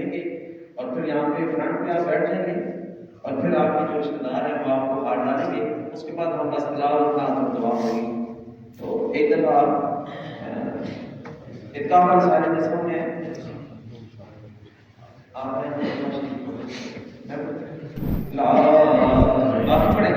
لیں گے اور پھر یہاں پہ فرنٹ پہ آپ بیٹھ جائیں گے اور پھر آپ کے جو رشتے دار ہیں وہ آپ کو ہاتھ ڈالیں گے. اس کے بعد ہم استغفار اور دعا ہوگی. تو ایک دفعہ آپ اتقاء سارے نظموں میں آپ پڑھے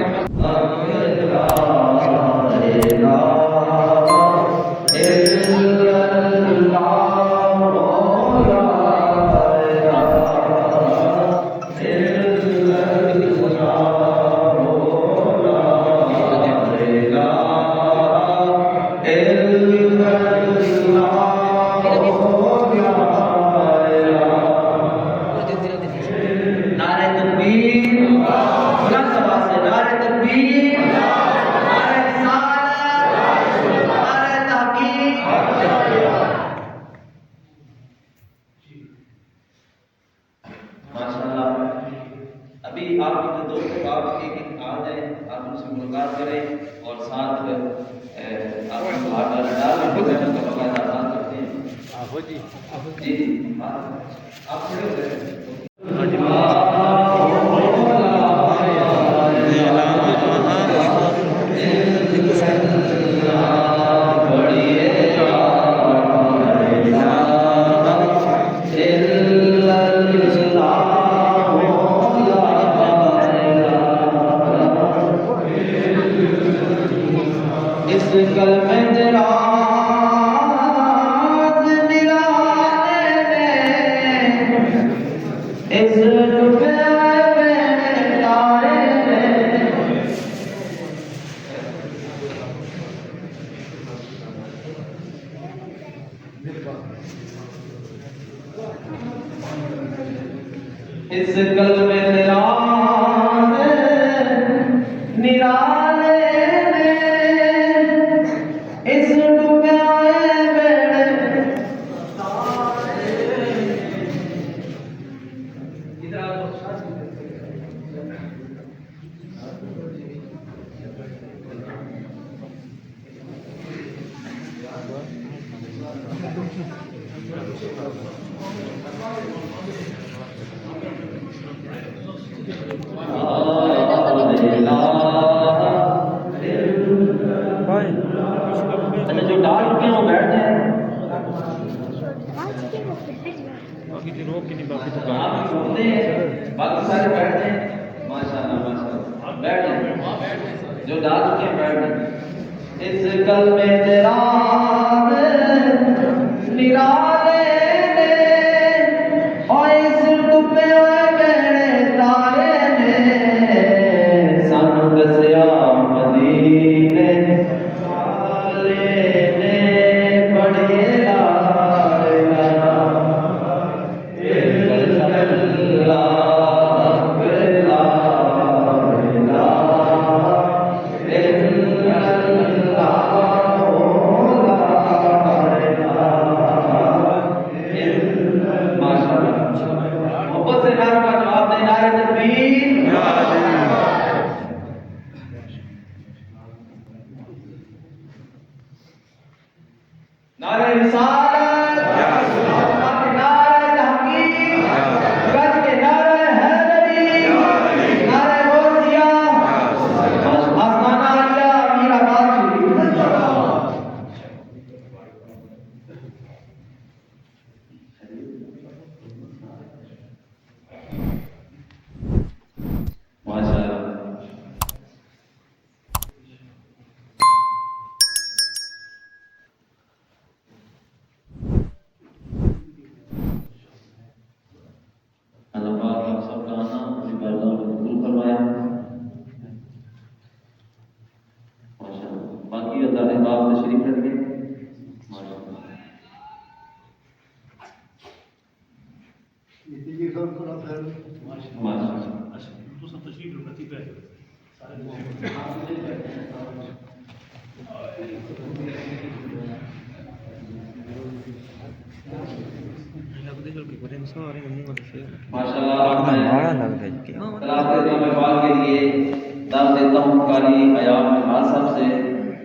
دعوت دیتا ہوں قاری ایام خان صاحب سے،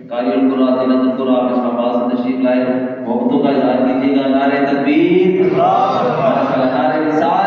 قاری القرآن زینت القرآن اسلام آباد سے تشریف لائے، محبتوں کا اظہار کیجیے گا. نعرہ تکبیر، نعرہ رسالت.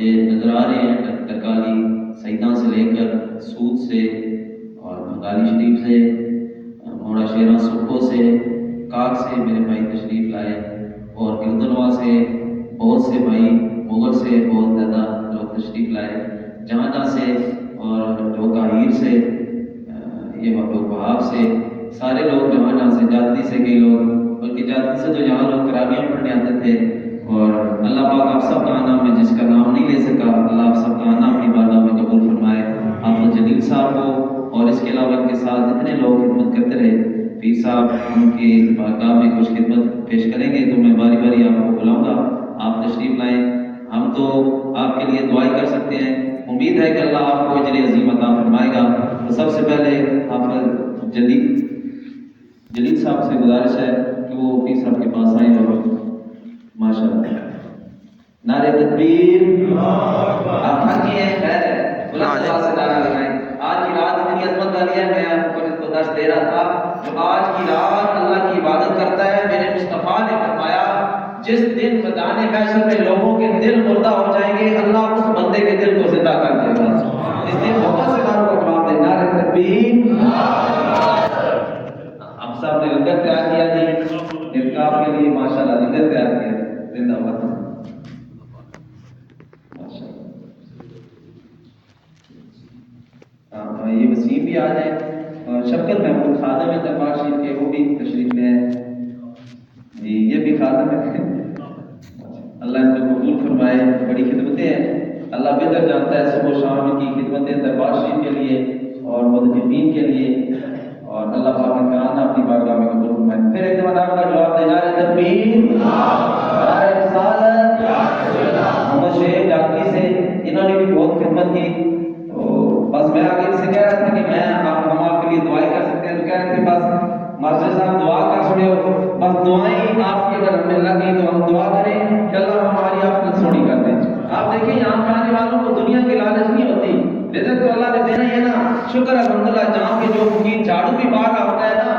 مجھے نظر آ رہے ہیں ٹکالی سیداں سے لے کر سود سے اور بنگالی شریف سے موڑا شیرا سکھو سے کاک سے میرے بھائی تشریف لائے اور گردنوا سے بہت سے بھائی مغل سے بہت زیادہ لوگ تشریف لائے جہاں جہاں سے اور جو کاہیر سے یہ لوگ وہاب سے سارے لوگ جہاں جہاں سے جاتی سے کئی لوگ بلکہ جاتی سے تو جہاں لوگ تراویح پڑھنے آتے تھے اور اللہ پاک آپ سب کا نام ہے، جس کا نام نہیں لے سکا، اللہ آپ سب کا نام اپنی بارگاہ میں قبول فرمائے۔ حافظ جلیل صاحب کو اور اس کے علاوہ ان کے ساتھ جتنے لوگ خدمت کرتے رہے، پیر صاحب ان کی بارگاہ میں کچھ خدمت پیش کریں گے تو میں باری باری آپ کو بلاؤں گا، آپ تشریف لائیں۔ ہم تو آپ کے لیے دعائیں کر سکتے ہیں، امید ہے کہ اللہ آپ کو اجر عظیم عطا فرمائے گا۔ تو سب سے پہلے حافظ جلیل صاحب سے گزارش ہے کہ وہ پیر صاحب کے پاس آئیں اور ماشاء اللہ نعرے تکبیر، آپ تھکی ہیں، خیر ہے، بلند آواز سے نعرہ لگائیں۔ آج کی رات اتنی عظمت والی ہے، میں آپ کو درس دے رہا تھا، جو آج کی رات اللہ کی عبادت کرتا ہے، میرے مصطفیٰ نے فرمایا جس دن میدان محشر میں لوگوں کے دل مردہ ہو جائیں گے، اللہ اس بندے کے دل کو زندہ کر دے گا۔ اس دن محبت سے نعروں کا جواب دیں، نعرے تکبیر۔ ہم صاحب نے لنگر تیار کیا جی، انتخاب کے لیے ماشاءاللہ لنگر تیار کیا، زندہ باد ماشاءاللہ۔ یہ وسیم بھی آ جائیں، اور شفقت محمود خادم ہے دربار شریف کے، وہ بھی تشریف لے آئیں جی، یہ بھی خادم ہے، اللہ ان کو قبول فرمائے، بڑی خدمتیں ہیں، اللہ بہتر جانتا ہے، صبح و شام کی خدمتیں دربار شریف کے لیے اور مدنین کے لیے، اور اللہ پاک کا آنا اپنی بارگاہ میں قبول فرمائے۔ پھر ایک دفعہ آپ کا جواب دے، نعرہ تکبیر، نعرہ رسالت، محمد شعیب جاگی سے انہوں نے بھی بہت خدمت کی، بس میں آگے ان سے کہہ رہا تھا کہ ہم آپ کے لیے دعائیں کر سکتے ہیں، تو کہہ رہے تھے بس ماسٹر صاحب دعا کر چھوڑے ہو، بس دعائیں آپ کی اگر ہمیں لگی تو ہم دعا کریں کہ اللہ ہماری آخرت سونی کر دیں۔ آپ دیکھیں یہاں پہ آنے والوں کو دنیا کی لالچ نہیں ہوتی، رزق تو اللہ نے دینا ہی ہے نا، شکر الحمدللہ، جہاں کے جو فقیر جھاڑو بھی باہر ہوتا ہے نا،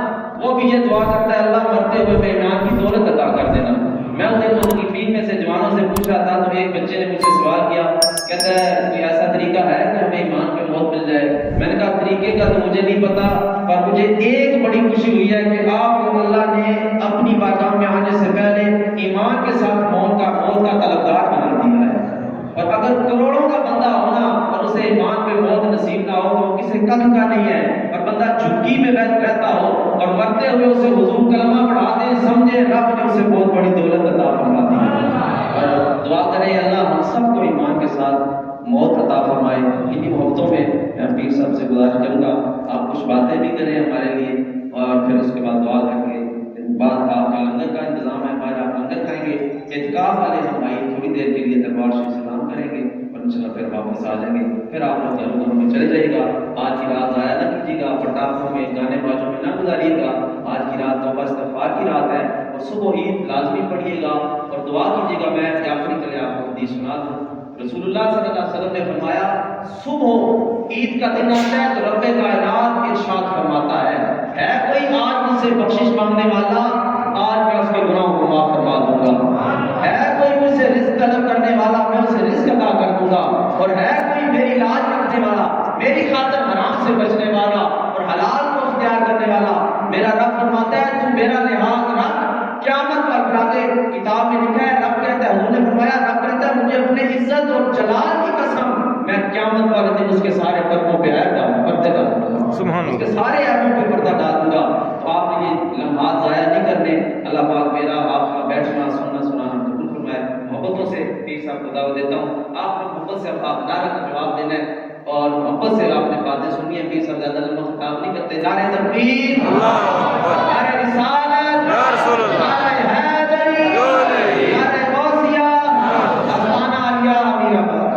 وہ بھی یہ دعا کرتا ہے اللہ مرتے ہوئے بے ایمان کی دولت عطا کر دینا۔ میں ان دن مدنین میں سے جوانوں سے پوچھ رہا تھا تو ایک بچے نے مجھ سے سوال کیا، کہتا ہے کوئی ایسا طریقہ ہے کہ ہمیں ایمان پہ موت مل جائے؟ میں نے کہا طریقے کا تو مجھے نہیں پتا، پر مجھے ایک بڑی خوشی ہوئی ہے کہ آپ کو اللہ نے اپنی بارگاہ میں آنے سے پہلے ایمان کے ساتھ موت کا طلبگار بنا دیا ہے، اور اگر کروڑوں کا بندہ ہونا اور اسے ایمان پہ موت نصیب نہ ہو تو وہ کسی کم کا نہیں ہے، اور بندہ جھگی میں رہتا ہو اور مرتے ہوئے اسے حضور کلمہ پڑھا دے، سمجھے رب نے اسے بہت بڑی دولت عطا فرما دی ہے۔ اور دعا کریں اللہ ہم سب کو ایمان کے ساتھ موت عطا فرمائے۔ انہی محبتوں میں میں پیر صاحب سے گزارش کروں گا آپ کچھ باتیں بھی کریں ہمارے لیے، اور پھر اس کے بعد دعا کر کے بعد آپ کا لنگر کا انتظام ہے، بعد آپ لنگر کھائیں گے، اعتکاف والے ہم آئیے تھوڑی دیر کے لیے دربار شریف سلام کریں گے اور انشاءاللہ پھر واپس آ جائیں گے، پھر آپ لوگ گھروں میں چلے جائے گا۔ آج کی رات ضائع نہ کیجیے گا، پٹاخوں میں گانے بازوں میں نہ گزاریے گا، آج کی رات توبہ استغفار کی رات ہے، اور صبح عید لازمی پڑھیے گا اور دعا کیجیے گا۔ میں آخری کرے آپ کو حدیث سنا دوں، رسول اللہ صلی اللہ علیہ وسلم نے فرمایا صبح عید کا دن آتا ہے تو رب کائنات ارشاد فرماتا ہے کوئی آج مجھ سے بخشش مانگنے والا، آج میں اس کے گناہوں کو معاف فرما دوں گا، ہے کوئی مجھ سے رزق طلب کرنے والا، میں اسے رزق عطا کر دوں گا، اور ہے کوئی میری لاج رکھنے والا، میری خاطر حرام سے بچنے والا اور حلال کو اختیار کرنے والا، میرا رب فرماتا ہے تو میرا لحاظ رکھ، قیامت پر فراغ کتاب میں لکھا ہے، رب کہتا ہے، حضور نے فرمایا رب کہتا ہے مجھے اپنے عزت اور جلال کی قسم میں قیامت والے دن اس کے سارے پردوں پہ عیب ڈالوں، پردے ڈالوں گا، اس کے سارے عیبوں پہ پردہ ڈال دوں گا۔ تو آپ نے یہ لمحات ضائع نہیں کرنے، اللہ پاک میرا آپ کا بیٹھنا سننا قبول فرمائے۔ محبتوں سے پیر صاحب کو دعوت دیتا ہوں، آپ نے محبت سے آپ نعرہ کا جواب دینا ہے، اور محبت سے آپ نے باتیں سنی ہیں، پیر صاحب زیادہ لمبا خطاب نہیں کرتے، نعرہ تکبیر، نعرہ رسالت، نعرہ حیدری، نعرہ غوثیہ، افغان عالیہ، امیر آباد۔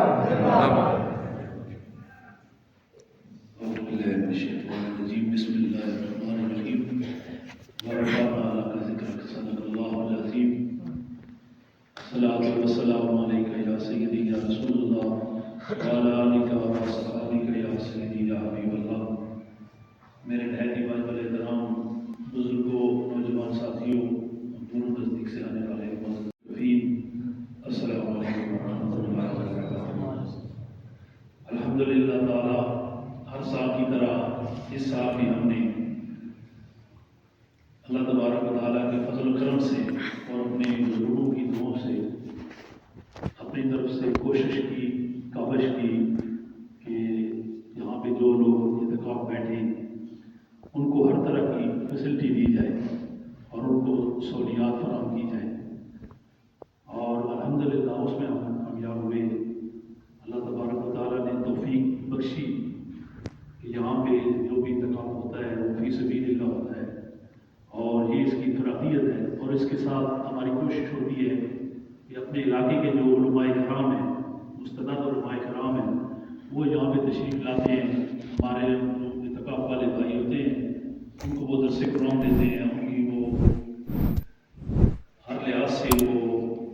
بسم اللہ الرحمن الرحیم، ورفعنا لک ذکرک، صدق اللہ العظیم، الصلاۃ والسلام علیک یا سیدی یا رسول اللہ وعلی آلک واصحابک یا سیدی یا حبیب اللہ۔ میرے بھائی والے کرام، بزرگوں، نوجوان ساتھیوں، دور نزدیک سے آنے والے السلام علیکم ورحمۃ اللہ وبرکاتہ۔ الحمدللہ تعالی ہر سال کی طرح اس سال بھی ہم نے اللہ تبارک و تعالیٰ کے فضل و کرم سے اور اپنے بزرگوں کی دعاؤں سے اپنی طرف سے کوشش کی، کاوش کی کہ یہاں پہ جو لوگ اعتکاف بیٹھے ان کو ہر طرح کی فیسلٹی دی جائے اور ان کو سہولیات فراہم کی جائیں، اور الحمدللہ اس میں ہم کامیاب ہوئے. اللہ تبارک و تعالیٰ نے توفیق بخشی کہ یہاں پہ جو بھی انتخاب ہوتا ہے وہ فی سبیل اللہ ہوتا ہے، اور یہ اس کی فراقیت ہے. اور اس کے ساتھ ہماری کوشش ہوتی ہے کہ اپنے علاقے کے جو علماء کرام ہیں، مستند علماء کرام ہیں، وہ یہاں پہ تشریف لاتے ہیں. ہمارے جو انتخاب والے بھائی ہوتے ہیں ان کو وہ درس قرآن دیتے ہیں، ان کی وہ ہر لحاظ سے وہ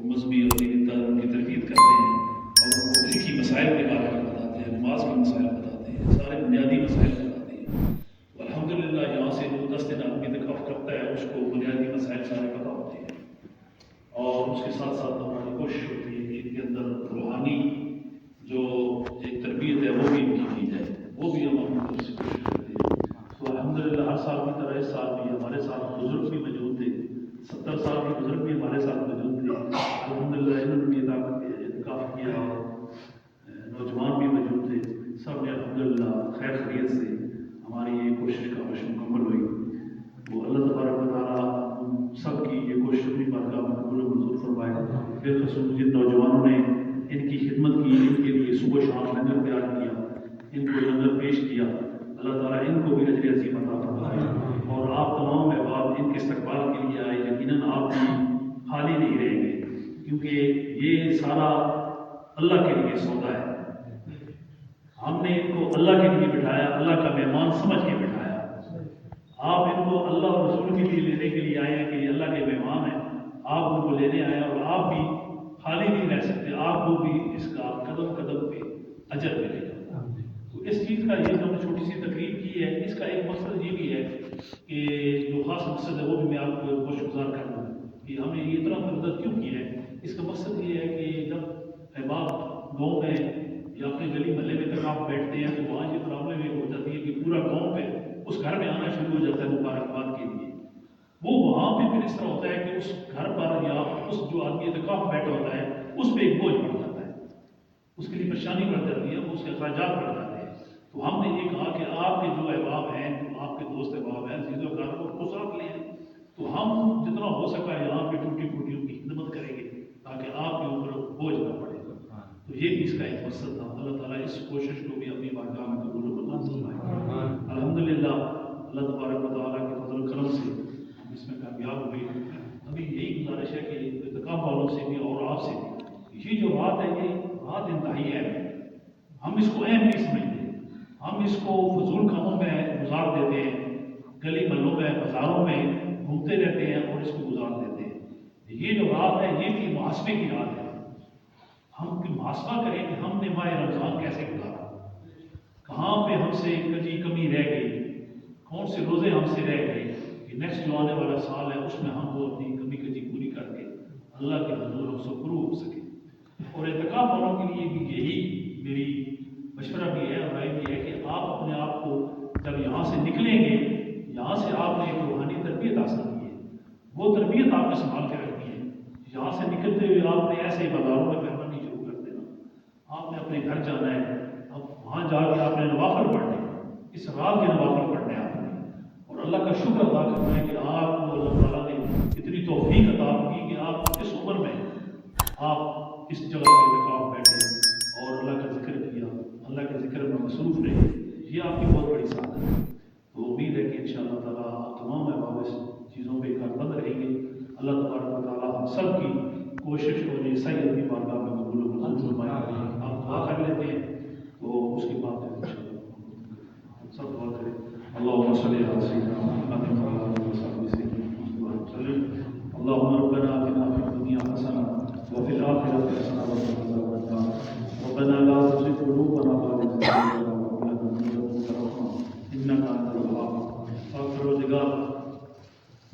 مذہبی اور دینی تعلیم کی تربیت کرتے ہیں، اور ان کو فقہی مسائل کے بارے میں بتاتے ہیں، نماز کے مسائل بتاتے ہیں، سارے بنیادی مسائل بتاتے ہیں. الحمدللہ یہاں سے جو 10 دن آدمی انتخاب کرتا ہے اس کو بنیادی مسائل سارے پتہ ہوتے ہیں. اور اس کے ساتھ ساتھ ہماری کوشش ہوتی ہے کہ ان کے اندر روحانی جو ایک تربیت ہے وہ بھی ان کی جائے، وہ بھی ہم اپنی طرف سے کوشش کرتے ہیں. تو الحمدللہ ہر سال کی طرح اس سال بھی ہمارے ساتھ بزرگ بھی موجود تھے، 70 سال کے بزرگ بھی ہمارے ساتھ موجود تھے. الحمدللہ انہوں نے بھی اعتکاف کیا، اور نوجوان بھی موجود تھے. سب نے الحمدللہ خیر خیریت سے ہماری یہ کوشش کا مشن مکمل ہوئی. وہ اللہ تبارک و تعالیٰ سب کی یہ کوشش اپنی بارگاہ میں قبول و منظور فرمائے. بالخصوص جن نوجوانوں نے ان کی خدمت کی، ان کے لیے صبح شام لنگر تیار کیا، ان کو لنگر پیش کیا، اللہ تعالیٰ ان کو بھی اجر عظیم عطا فرمائے. اور آپ تمام احباب ان کے استقبال کے لیے آئے، یقیناً آپ بھی خالی نہیں رہیں گے، کیونکہ یہ سارا اللہ کے لیے سودا ہے. ہم نے ان کو اللہ کے لیے بٹھایا، اللہ کا مہمان سمجھ کے بٹھایا. آپ ان کو اللہ اور رسول کے لیے لینے کے لیے آئے ہیں کہ یہ اللہ کے مہمان ہیں، آپ ان کو لینے آئے ہیں، اور آپ بھی خالی نہیں رہ سکتے، آپ کو بھی اس کا قدم قدم پہ اجر ملے گا. تو اس چیز کا یہ جو ہم نے چھوٹی سی تقریب کی ہے، اس کا ایک مقصد یہ بھی ہے کہ جو خاص مقصد ہے وہ بھی میں آپ کو خوش گزار کروں کہ ہم نے یہ اتنا مدد کیوں کی ہے. اس کا مقصد یہ ہے کہ جب احباب گاؤں میں یا اپنے گلی محلے میں تک آپ بیٹھتے ہیں تو وہاں یہ پرابلم یہ ہو جاتی ہے کہ پورا گاؤں پہ اس گھر میں آنا شروع ہو جاتا ہے مبارکباد کے لیے. وہ وہاں پہ پھر اس طرح ہوتا ہے کہ اس گھر پر یا اس جو آدمی اعتکاف بیٹھا ہوتا ہے اس پہ ایک بوجھ پڑ جاتا ہے، اس کے لیے پریشانی بڑھ جاتی ہے، وہ اس کے اخراجات بڑھ جاتے ہیں. تو ہم نے یہ کہا کہ آپ کے جو احباب ہیں، جو آپ کے دوست احباب ہیں، چیزوں کو ساتھ لیں. تو ہم جتنا ہو سکا یہاں پہ ٹوٹی پھوٹیوں کی خدمت کریں گے تاکہ آپ کے اوپر بوجھ نہ پڑے. تو یہ بھی اس کا ایک مقصد تھا. اللہ تعالیٰ اس کوشش کو بھی اپنی بارگاہ میں قبول و منظور فرمائے. الحمدللہ اللہ تبارک و تعالیٰ کے فضل و کرم سے ہم اس میں کامیاب ہوئے. ابھی یہی گزارش ہے کہ اعتکاف والوں سے بھی اور آپ سے بھی، یہ جو رات ہے یہ رات انتہائی اہم ہے. ہم اس کو اہم نہیں سمجھتے، ہم اس کو فضول کاموں میں گزار دیتے ہیں، گلی محلوں میں بازاروں میں گھومتے رہتے ہیں اور اس کو گزار دیتے ہیں. یہ جو رات ہے یہ بھی محاسبے کی رات ہے. ہم محاسبہ کریں کہ ہم نے ماہ رمضان کیسے گزارا، کہاں پہ ہم سے کمی رہ گئی، کون سے روزے ہم سے رہ گئے کہ نیکسٹ جو آنے والا سال ہے اس میں ہم وہ اپنی کمی پوری کر کے اللہ کے حضور ہم سے پرو ہو سکے. اور اعتکاف والوں کے لیے بھی یہی میری مشورہ بھی ہے اور رائے بھی ہے کہ آپ اپنے آپ کو جب یہاں سے نکلیں گے، یہاں سے آپ نے ایک روحانی تربیت حاصل کی ہے، وہ تربیت آپ نے سنبھال کے رکھنی ہے. یہاں سے نکلتے ہوئے آپ نے ایسے ہی بازاروں میں مہربانی شروع کر دینا، آپ نے اپنے گھر جانا ہے، اب وہاں جا کے آپ نے نوافل پڑھنے، اس رات کے نوافل پڑھنے آپ نے، اور اللہ کا شکر ادا کرنا ہے کہ آپ کو اللہ تعالیٰ نے اتنی توفیق عطا کی کہ آپ اس عمر میں آپ اس جگہ پہ اعتکاف بیٹھے اور اللہ کا ذکر کیا، اللہ کے ذکر میں مصروف رہے. یہ آپ کی بہت بڑی سعادت ہے. تو امید ہے کہ انشاءاللہ تعالیٰ آپ تمام احباب اس چیزوں پہ کاربند رہیں گے. اللہ تبارک و تعالیٰ ہم سب کی کوشش اور یہ صحیح اپنی بارگاہ میں قبول و منظور فرمائے. آپ دعا کر لیتے ہیں تو اس کے بعد انشاءاللہ سب دعا کریں. اللهم صل على سيدنا محمد وعلى اله وصحبه وسلم. اللهم ربنا آتنا في الدنيا حسنة وفي الآخرة حسنة وقنا عذاب النار. ربنا لا تزغ قلوبنا بعد إذ هديتنا وهب لنا من لدنك رحمة إنك أنت الوهاب. پروردگار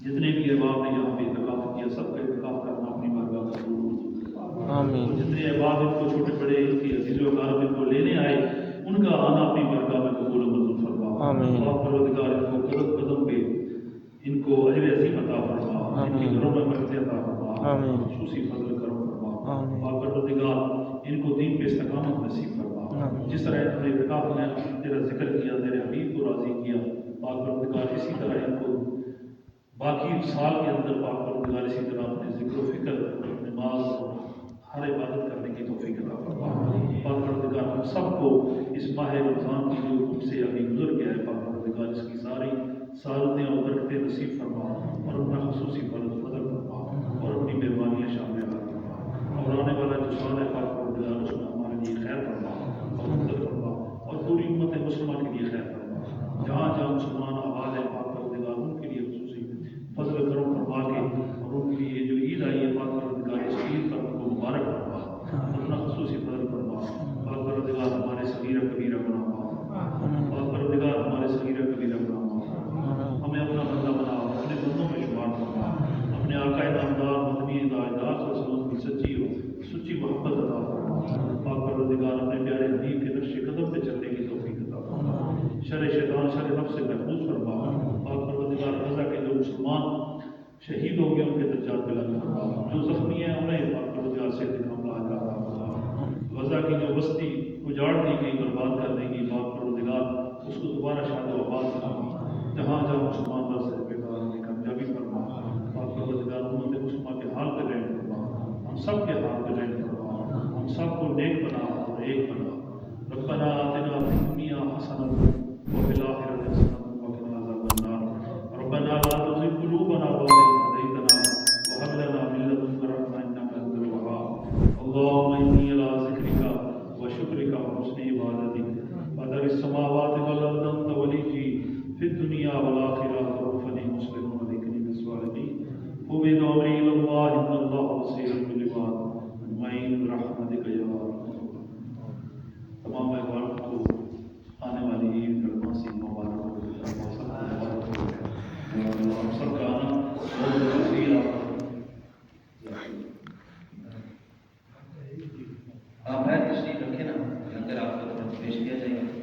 جتنے بھی احباب نے یہاں پہ اعتکاف کیا سب کا اعتکاف کرنا اپنی بارگاہ میں قبول منظور. آمین. جتنے احباب ان کو چھوٹے بڑے ان کے عزیز و اقارب ان کو لینے آئے ان کا آنا اپنی بارگاہ میں قبول و منظور فرما. آمین. اور پروردگار ان کو قدم قدم پہ ان کو اجر عظیم عطا فرما، ان کے گھروں میں برکت عطا فرما، خصوصی فضل کرم فرما. اور پروردگار ان کو دین پہ استقامت نصیب فرما. جس طرح انہوں نے اعتکاف میں تیرا ذکر کیا، تیرے حبیب کو راضی کیا، پاک پروردگار اسی طرح ان کو باقی سال کے اندر پاک پروردگار اسی طرح اپنے ذکر و فکر، نماز اور ہر پاک پروردگار ہم سب کو اس ماہ رمضان کی جو ہم سے ابھی گزر گیا ہے پاک پروردگار اس کی ساری سعادتیں اور برکتیں نصیب فرما اور اپنا خصوصی فضل فرما اور اپنی مہربانیاں شامل فرما اور آنے والا جو سال ہے پاک پروردگار اس میں ہمارے لیے خیر فرما اور مدد فرما اور پوری امت مسلمہ کے لیے خیر فرما جہاں جہاں مسلمان آباد ہے پاک پروردگار ان کے لیے خصوصی فضل کرم فرما کے اور ان کے لیے جو عید آئی ہے پاک پروردگار اس عید پر ان کو مبارک فرما اپنا خصوصی فضل فرما پاک پروردگار ہمارے صغیرہ کبیرہ گناہ معاف پاک پروردگار ہمارے صغیرہ کبیرہ گناہ معاف ہمیں اپنا بندہ بنا اپنے بندوں میں شمار فرما اپنے آقا نامدار مدنی ہدایتار صلی اللہ علیہ وسلم کی سچی محبت عطا فرما پاک پروردگار اپنے پیارے حبیب کے نقش قدم پہ چلنے کی توفیق عطا فرما شر شیطان شر نفس سے محفوظ فرما پاک پروردگار غزہ کے جو مسلمان شہید ہو گئے ان کے درجات بلند فرما جو زخمی ہیں انہیں پاک پروردگار سے کاملہ عطا فرما غزہ کی جو بستی اجاڑ دی گئی برباد کر دی گئی پاک پروردگار اس کو دوبارہ شاد و آباد فرما جہاں جہاں مسلمان راستے پہ کی کامیابی فرما پاک پروردگار امت مسلمہ کے حال پہ رحم فرما ہم سب کے حال پہ رحم فرما ہم سب کو نیک بنا اور ایک بنا ربنا آتنا فی الدنیا حسنۃ وفی الآخرۃ حسنۃ وقنا عذاب النار ربنا لا تزغ قلوبنا بعد إذ هديتنا وهب لنا من لدنك رحمة إنك أنت الوهاب اللهم إني على ذكرك وشكرك وحسن عبادتك قدر السماوات والأرض أنت ولي في الدنيا والآخرة توفني مسلما وذكرني من الصالحين فوض أمري إلى الله إن الله بصير بالعباد معين برحمتك يا أرحم تمام احباب کو آنے والی عید الماسی مبارک ہم سب کا آنا بہت تفصیل آپ ہے تشریف رکھیں نا لنگر آپ کو ترنت پیش کیا جائے گا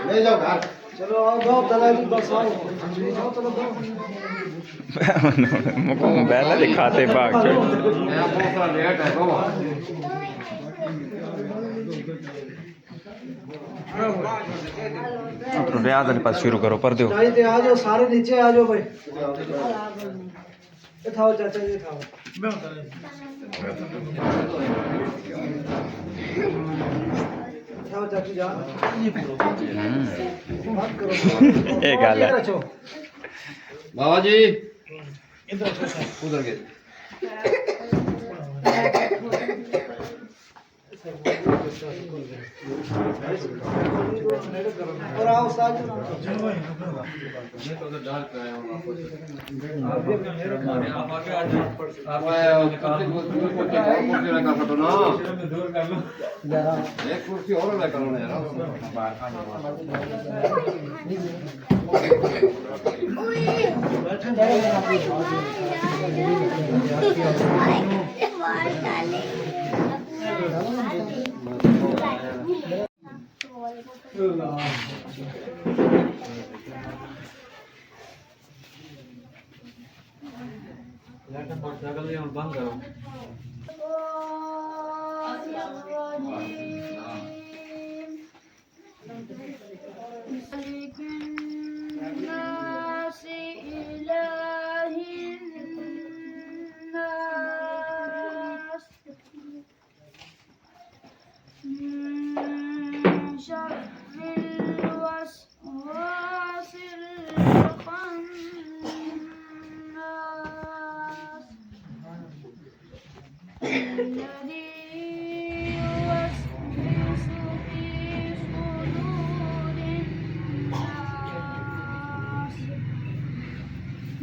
لے جاؤ گھر چلو آؤ دو دلالی بس آؤ چلو دو موبائل دکھاتے بھاگ ریاض والے پاس شروع کرو پر دو آ جاؤ سارے نیچے آ جاؤ بھائی تھاؤ چاچا جی تھاؤ چاچو جان بات کرو ایک گل ہے بابا جی ادھر گئے اور آؤ استاد ایک کرسی اور لے کرو نا بند کرو الناس إلهي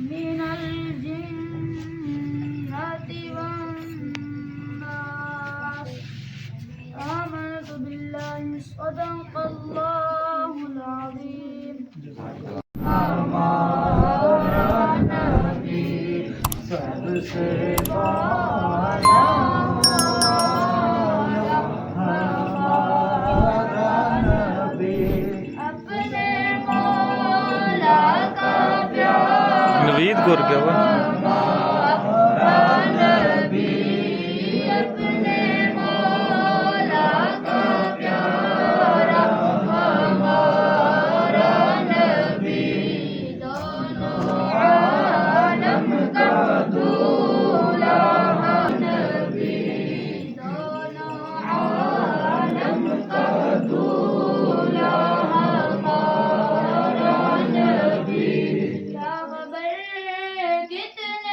من الجنة والناس آمنت بالله صدق الله العظيم اپنے مولا کا پیار نوید گر گیا ہوا نبی اپنے مولا کا پیارا ہمارا نبی دونوں عالم کا دولہا نبی دونوں عالم کا دولہا ہمارا نبی کیا خبر کتنے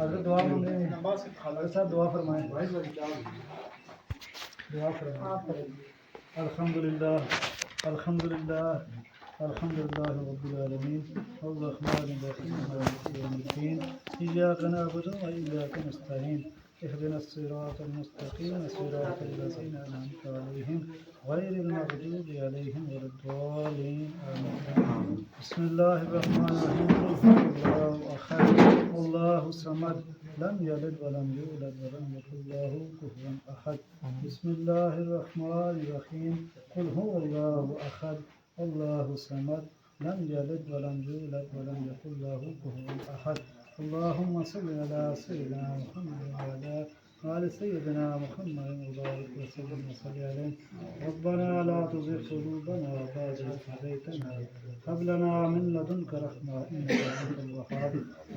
حضرت دعا مانگے نماز سے خالد صاحب دعا فرمائیں دعا فرمائیں الحمدللہ الحمدللہ الحمدللہ رب العالمین الرحمن الرحیم مالک یوم الدین ایاک نعبد و ایاک نستعین اهدنا الصراط المستقیم صراط الذین انعمت علیہم غیر المغضوب علیہم ولا الضالین آمین بسم اللہ الرحمن الرحیم قل هو اللہ احد اللہ الصمد لم یلد ولم یولد ولم یکن له کفوا احد بسم اللہ الرحمن الرحیم قل هو اللہ احد اللہ الصمد لم یلد ولم یولد ولم یکن له کفوا احد اللهم صل على سيدنا محمد وعلى آل سيدنا محمد وبارك وسلم وصل عليه ربنا لا تزغ قلوبنا بعد إذ هديتنا هب لنا من لدنك رحمة إنك أنت الوهاب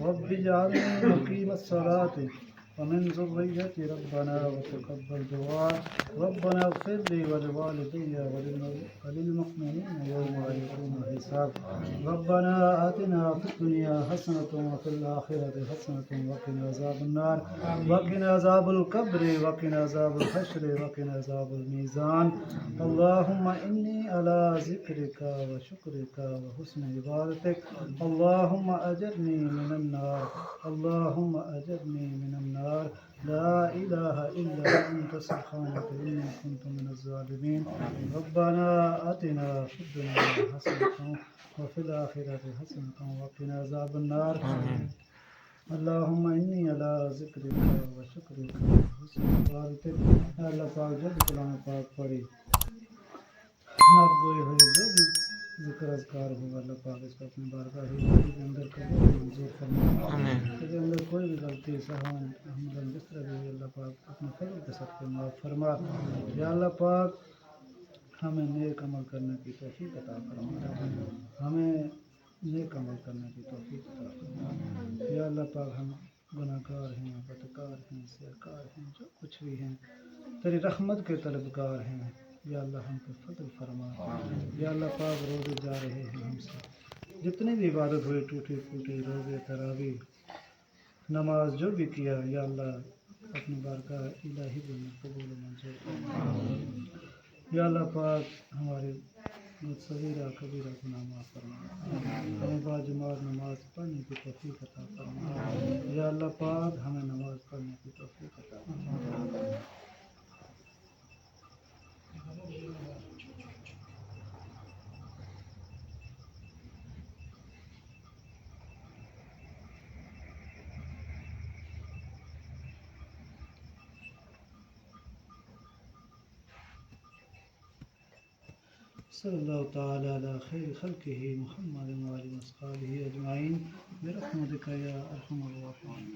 رب اجعلني مقيم الصلاة ومن ذريتي ربنا وتقبل دعاء ربنا اغفر لي ولوالدي وللمؤمنين يوم يقوم الحساب ربنا آتنا في الدنيا حسنة وفي الآخرة حسنة وقنا عذاب النار وقنا عذاب القبر وقنا عذاب الحشر وقنا عذاب الميزان اللهم إني على ذكرك وشكرك وحسن عبادتك اللهم أجرني من النار اللهم أجرني من النار لا إله إلا أنت سبحانك إني كنت من الظالمين ربنا آتنا في الدنيا حسنة وفي الآخرة حسنة وقنا عذاب النار اللهم إني على ذكرك وشكرك وحسن عبادتك اللہ پاک جب کلام پاک پڑھی آپ گوئے ہوئے جو بھی ذکر اذکار ہوگا اللہ پاک اس کو اپنے بارگاہ کے اندر قبول منظور فرمائے اس کے اندر کوئی بھی غلطی سہون ہم جس طرح بھی اللہ پاک اپنے فضل کے صدقے معاف فرما یا اللہ پاک ہمیں نیک عمل کرنے کی توفیق عطا فرما ہمیں نیک عمل کرنے کی توفیق عطا فرما یا اللہ پاک ہم گناہ گار ہیں بدکار ہیں سیرکار ہیں جو کچھ بھی ہیں تیری رحمت کے طلبگار ہیں یا اللہ ہم پہ فضل فرما یا اللہ پاک روزے جا رہے ہیں ہم سے جتنے بھی عبادت ہوئے ٹوٹے پھوٹے روزے تراویح نماز جو بھی کیا یا اللہ اپنی بارگاہ الہی میں قبول و منظور فرما یا اللہ پاک ہمارے صغیرہ کبیرہ گناہ معاف فرما ہمیں باجماعت نماز پڑھنے کی توفیق عطا فرما یا اللہ پاک ہمیں نماز پڑھنے کی توفیق عطا فرما صلی اللہ تعالی علی خیر خلقہ محمد و آلہ و اصحابہ اجمعین برحمتک یا ارحم الراحمین